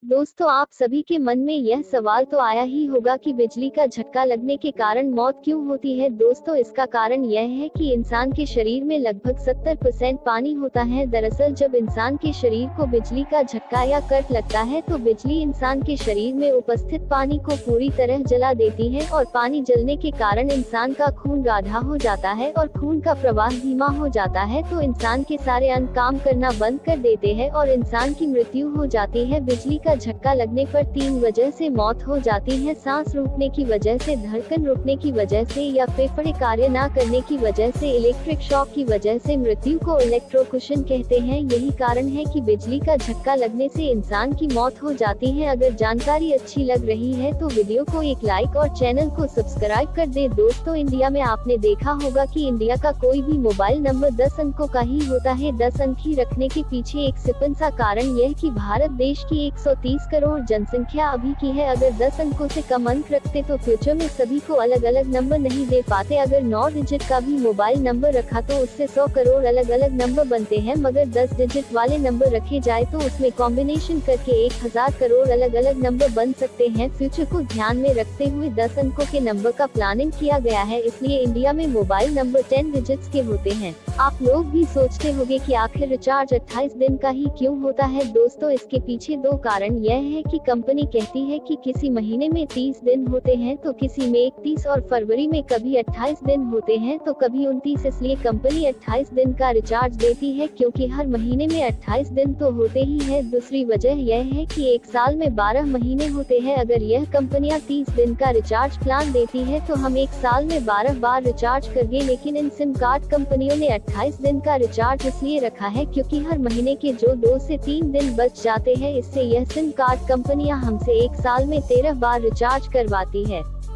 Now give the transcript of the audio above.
दोस्तों, आप सभी के मन में यह सवाल तो आया ही होगा कि बिजली का झटका लगने के कारण मौत क्यों होती है। दोस्तों, इसका कारण यह है कि इंसान के शरीर में लगभग 70% पानी होता है। दरअसल जब इंसान के शरीर को बिजली का झटका या कट लगता है तो बिजली इंसान के शरीर में उपस्थित पानी को पूरी तरह जला देती है और पानी जलने के कारण इंसान का खून गाढ़ा हो जाता है और खून का प्रवाह धीमा हो जाता है, तो इंसान के सारे अंग काम करना बंद कर देते हैं और इंसान की मृत्यु हो जाती है। बिजली का झटका लगने पर 3 वजह से मौत हो जाती है: सांस रुकने की वजह से, धड़कन रुकने की वजह से या फेफड़े कार्य न करने की वजह से, इलेक्ट्रिक शॉक की वजह से। मृत्यु को इलेक्ट्रोक्यूशन कहते हैं। यही कारण है कि बिजली का झटका लगने से इंसान की मौत हो जाती है। अगर जानकारी अच्छी लग रही है तो वीडियो को एक लाइक और चैनल को सब्सक्राइब कर दे। दोस्तों, इंडिया में आपने देखा होगा कि इंडिया का कोई भी मोबाइल नंबर 10 अंकों का ही होता है। 10 अंक ही रखने के पीछे एक सिंपल सा कारण यह कि भारत देश की 130 करोड़ जनसंख्या अभी की है। अगर 10 अंकों से कम अंक रखते तो फ्यूचर में सभी को अलग अलग नंबर नहीं दे पाते। अगर 9 डिजिट का भी मोबाइल नंबर रखा तो उससे 100 करोड़ अलग अलग नंबर बनते हैं, मगर 10 डिजिट वाले नंबर रखे जाए तो उसमें कॉम्बिनेशन करके 1000 करोड़ अलग अलग नंबर बन सकते हैं। फ्यूचर को ध्यान में रखते हुए 10 अंकों के नंबर का प्लानिंग किया गया है, इसलिए इंडिया में मोबाइल नंबर 10 डिजिट्स के होते हैं। आप लोग भी सोचते होंगे कि आखिर रिचार्ज 28 दिन का ही क्यों होता है। दोस्तों, इसके पीछे 2 कारण यह है कि कंपनी कहती है कि किसी महीने में 30 दिन होते हैं तो किसी में 31 और फरवरी में कभी 28 दिन होते हैं तो कभी 29, इसलिए कंपनी 28 दिन का रिचार्ज देती है क्योंकि हर महीने में 28 दिन तो होते ही है। दूसरी वजह यह है कि एक साल में 12 महीने होते हैं। अगर यह कंपनियां 30 दिन का रिचार्ज प्लान देती है तो हम एक साल में 12 बार रिचार्ज करेंगे, लेकिन इन सिम कार्ड कंपनियों ने 28 दिन का रिचार्ज इसलिए रखा है क्योंकि हर महीने के जो 2 से 3 दिन बच जाते हैं, इससे यह सिम कार्ड कंपनियां हमसे एक साल में 13 बार रिचार्ज करवाती है।